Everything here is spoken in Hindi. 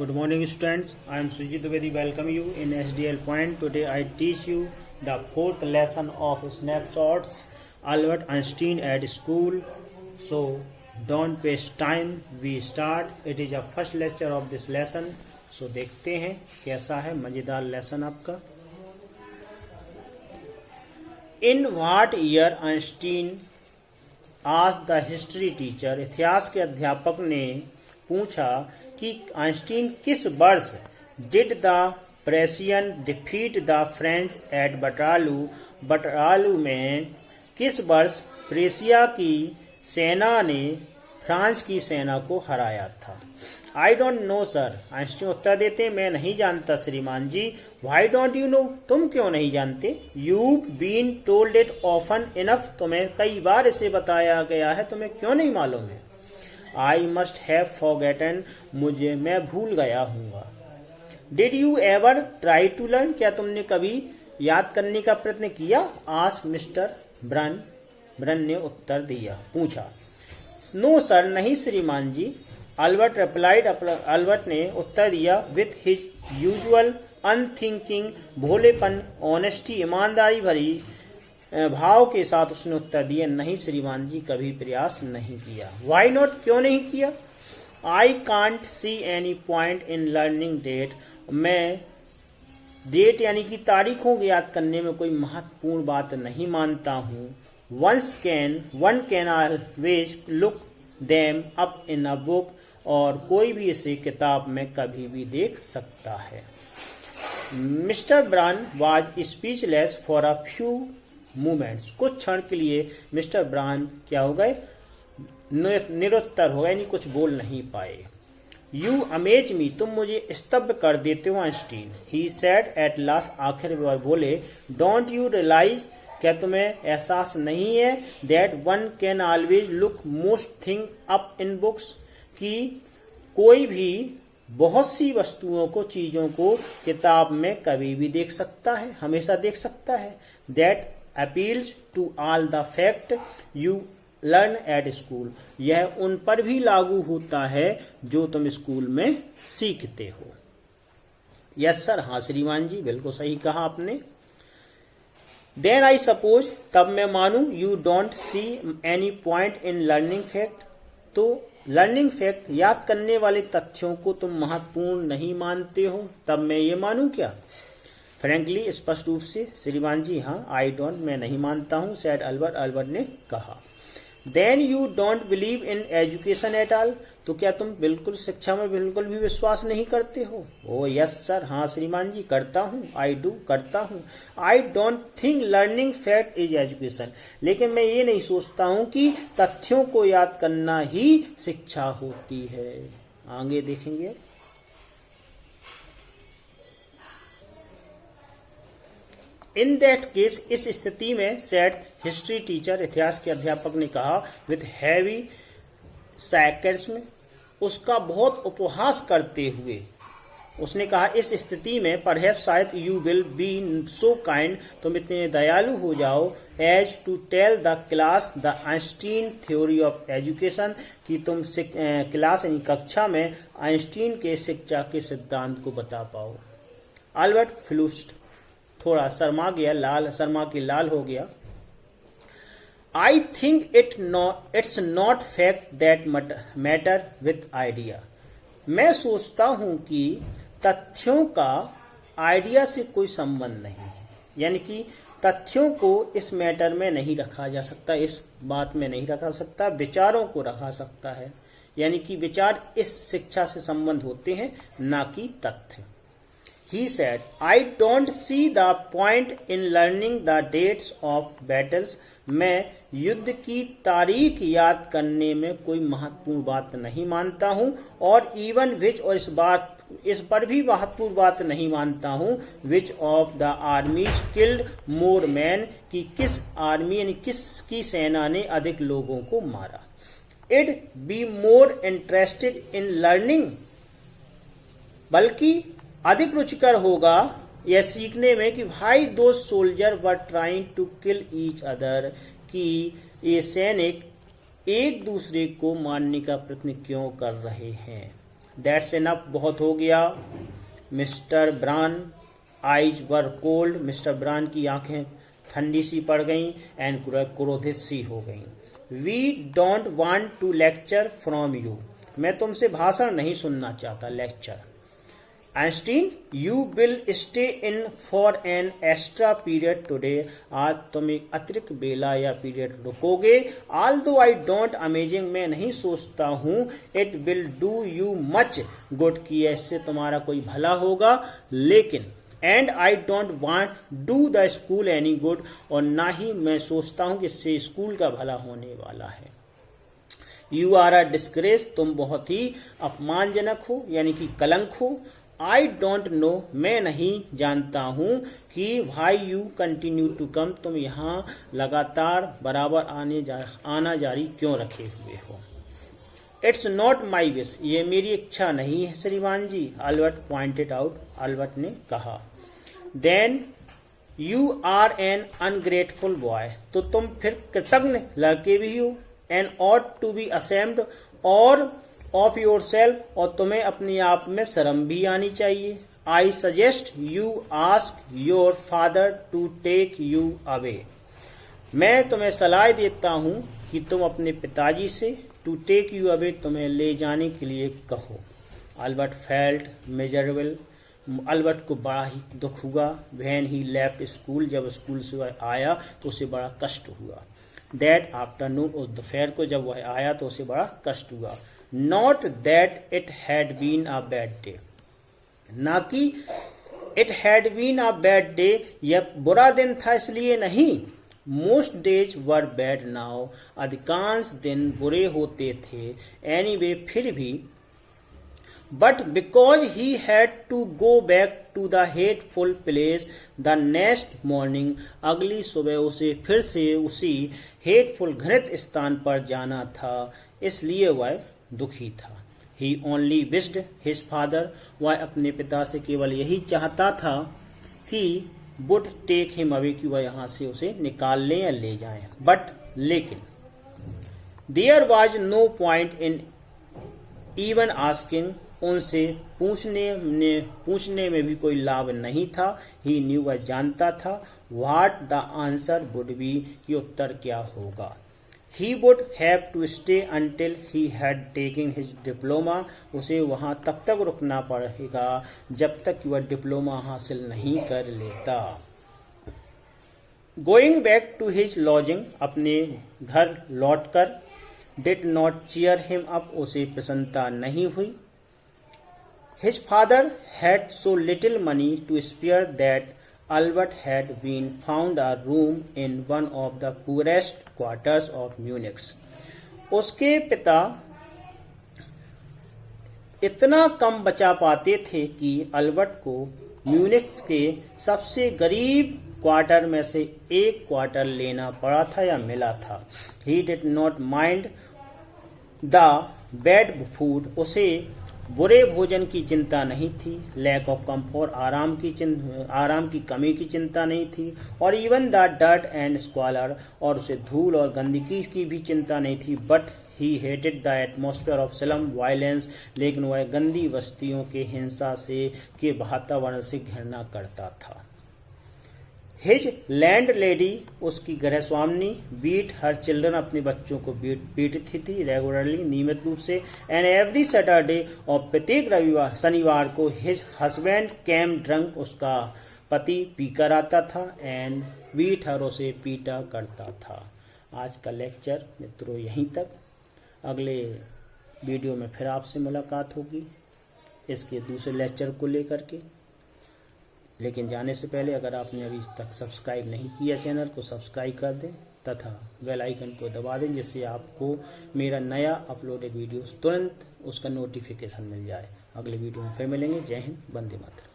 Good morning students, I am Sujit Dwivedi. Welcome you in SDL Point. Today I teach you the fourth lesson of snapshots Albert Einstein at school. So don't waste time, we start. It is a first lecture of this lesson. So देखते हैं कैसा है मजेदार लेसन आपका. In what year Einstein asked the history teacher, इतिहास के अध्यापक ने पूछा कि आइंस्टीन किस वर्ष did the Prussian defeat the French at Waterloo में किस वर्ष प्रेसिया की सेना ने फ्रांस की सेना को हराया था. I don't know sir. Einstein उत्तर देते मैं नहीं जानता श्रीमान जी. Why don't you know. तुम क्यों नहीं जानते. You been told it often enough. तुम्हें कई बार इसे बताया गया है, तुम्हें क्यों नहीं मालूम है. I must have forgotten. मैं भूल गया हूँगा. Did you ever try to learn. क्या तुमने कभी याद करने का प्रयत्न किया. आस्क मिस्टर ब्रन ने उत्तर दिया, पूछा. No sir. नहीं श्रीमान जी. Albert replied. अल्बर्ट ने उत्तर दिया विथ हिज यूजुअल अनथिंकिंग. भोलेपन, ऑनेस्टी, ईमानदारी भरी भाव के साथ उसने उत्तर दिया नहीं श्रीमान जी, कभी प्रयास नहीं किया. Why not. क्यों नहीं किया. I can't see any point in learning date. मैं डेट यानी कि तारीखों को याद करने में कोई महत्वपूर्ण बात नहीं मानता हूँ. One can always look them up in a book. और कोई भी इसे किताब में कभी भी देख सकता है. Mister bran was speechless for a few moments. कुछ क्षण के लिए मिस्टर ब्रान क्या हो गए, निरुत्तर हो गए, यानी कुछ बोल नहीं पाए. You amaze me. तुम मुझे स्तब्ध कर देते हो Einstein. He said at last. आखिर वह बोले. Don't you realise. क्या तुम्हें एहसास नहीं है that one can always look most thing up in books. कि कोई भी बहुत सी वस्तुओं को, चीजों को किताब में कभी भी देख सकता है, हमेशा देख सकता है. That appeals to all the fact you learn at school. यह उन पर भी लागू होता है जो तुम स्कूल में सीखते हो. Yes sir. हाँ श्रीमान जी, बिल्कुल सही कहा आपने. Then I suppose. तब मैं मानू. You don't see any point in learning fact. तो लर्निंग फैक्ट, याद करने वाले तथ्यों को तुम महत्वपूर्ण नहीं मानते हो. तब मैं ये मानूं क्या. फ्रैंकली. स्पष्ट रूप से श्रीमान जी. हाँ. I don't. मैं नहीं मानता हूँ. Said Albert. अल्बर्ट ने कहा. Then you don't believe in education at all. तो क्या तुम बिल्कुल शिक्षा में बिल्कुल भी विश्वास नहीं करते हो. ओ यस सर. हाँ श्रीमान जी, करता हूँ. I do. करता हूँ. I don't think learning fact is education. लेकिन मैं ये नहीं सोचता हूँ कि तथ्यों को याद करना ही शिक्षा होती है. आगे देखेंगे. In that case. इस स्थिति में सेट हिस्ट्री टीचर. इतिहास के अध्यापक ने कहा विथ हैवी सैकर्सम. उसका बहुत उपहास करते हुए उसने कहा इस स्थिति में परहैप्स शायद you will be so kind. तुम इतने दयालु हो जाओ as to tell the class the Einstein theory of education. कि तुम क्लास यानी कक्षा में आइंस्टीन के शिक्षा के सिद्धांत को बता पाओ. अल्बर्ट फ्लूस्ट. थोड़ा शर्मा के लाल हो गया. I think it's not fact that matter with idea. मैं सोचता हूं कि तथ्यों का आइडिया से कोई संबंध नहीं है. यानी कि तथ्यों को इस मैटर में नहीं रखा जा सकता, इस बात में नहीं रखा सकता, विचारों को रखा सकता है. यानी कि विचार इस शिक्षा से संबंध होते हैं, ना कि तथ्य. He said, I don't see the point in learning the dates of battles. मैं युद्ध की तारीख याद करने में कोई महत्वपूर्ण बात नहीं मानता हूँ. और इवन विच. और इस पर भी महत्वपूर्ण बात नहीं मानता हूँ. Which of the armies killed more man. कि किस आर्मी यानी किसकी सेना ने अधिक लोगों को मारा. It be more interested in learning. बल्कि अधिक रुचिकर होगा यह सीखने में कि भाई दो soldier were trying to kill each other. कि ये सैनिक एक दूसरे को मारने का प्रयत्न क्यों कर रहे हैं. दैट्स इनफ, बहुत हो गया। Mister bran eyes were cold, mister bran की आंखें ठंडी सी पड़ गईं एंड क्रोधित सी हो गईं। We don't want to lecture from you, मैं तुमसे भाषण नहीं सुनना चाहता, lecture. Einstein, you will stay in for an extra period today, आज तुम एक अतिरिक्त बेला या पीरियड रुकोगे। ऑल्दो आई डोंट अमेजिंग, मैं नहीं सोचता हूँ it will do you much good, कि इससे तुम्हारा कोई भला होगा, लेकिन and I don't want do the school any good, और ना ही मैं सोचता हूँ कि इससे स्कूल का भला होने वाला है। यू आर अ डिस्ग्रेस, तुम बहुत ही अपमानजनक हो, यानी कि कलंक हो। आई डोंट नो, मैं नहीं जानता हूं कि why you continue to come, तुम यहाँ लगातार बराबर आना जारी क्यों रखे हुए हो। इट्स नॉट माई विश, ये मेरी इच्छा नहीं है श्रीमान जी, अल्बर्ट पॉइंटेड आउट, अल्बर्ट ने कहा। Then you are an ungrateful boy, तो तुम फिर कृतज्ञ लड़के भी हो। And ought to be ashamed और ऑफ योर सेल्फ, और तुम्हें अपने आप में शर्म भी आनी चाहिए। I suggest you ask your father to take you away, मैं तुम्हें सलाह देता हूं कि तुम अपने पिताजी से टू टेक यू अवे, तुम्हें ले जाने के लिए कहो। अल्बर्ट फेल्ट मिजरेबल, अल्बर्ट को बड़ा ही दुख हुआ। व्हेन ही लेफ्ट स्कूल, जब स्कूल से आया तो उसे बड़ा कष्ट हुआ। दैट आफ्टरनून, उस दोपहर को जब वह आया तो उसे बड़ा कष्ट हुआ। Not that it had been a bad day, ना कि it had been a bad day, यह बुरा दिन था इसलिए नहीं। Most days were bad now, अधिकांश दिन बुरे होते थे। एनीवे, फिर भी। But because he had to go back to the hateful place the next morning, अगली सुबह उसे फिर से उसी हेटफुल घृणित स्थान पर जाना था, इसलिए वह दुखी था। ही ओनली विस्ड हिज फादर, वह अपने पिता से केवल यही चाहता था कि वुड टेक हिम अवे, कि वह यहां से उसे निकाल लें या ले जाएं। बट लेकिन there was no point in even asking, उनसे पूछने में भी कोई लाभ नहीं था। ही न्यू, वह जानता था। What the answer would be, कि उत्तर क्या होगा। He would have to stay until he had taken his diploma, उसे वहां तब तक रुकना पड़ेगा जब तक वह डिप्लोमा हासिल नहीं कर लेता। Going back to his lodging, अपने घर लौटकर, did not cheer him up, उसे प्रसन्नता नहीं हुई। His father had so little money to spare that Albert had been found a room in one of the poorest quarters of Munich. उसके पिता इतना कम बचा पाते थे कि अल्बर्ट को म्यूनिख के सबसे गरीब क्वार्टर में से एक क्वार्टर लेना पड़ा था या मिला था। He did not mind the bad food, उसे बुरे भोजन की चिंता नहीं थी। लैक ऑफ कम्फर्ट, आराम की कमी की चिंता नहीं थी। और इवन द डर्ट एंड स्क्वालर, और उसे धूल और गंदगी की भी चिंता नहीं थी। But he hated the atmosphere of slum violence, लेकिन वह गंदी बस्तियों के हिंसा से के वातावरण से घृणा करता था। हिज लैंड लेडी, उसकी गृहस्वामिनी, बीट हर चिल्ड्रन, अपने बच्चों को पीटती थी रेगुलरली, नियमित रूप से। एंड एवरी सैटरडे, और प्रत्येक रविवार शनिवार को। हिज हस्बैंड कैम ड्रंक, उसका पति पीकर आता था। एंड बीट हर, उसे पीटा करता था। आज का लेक्चर मित्रों यहीं तक। अगले वीडियो में फिर आपसे मुलाकात होगी इसके दूसरे लेक्चर को लेकर के। लेकिन जाने से पहले अगर आपने अभी तक सब्सक्राइब नहीं किया चैनल को सब्सक्राइब कर दें तथा बेल आइकन को दबा दें, जिससे आपको मेरा नया अपलोडेड वीडियो तुरंत उसका नोटिफिकेशन मिल जाए। अगले वीडियो में फिर मिलेंगे। जय हिंद, वंदे मातरम।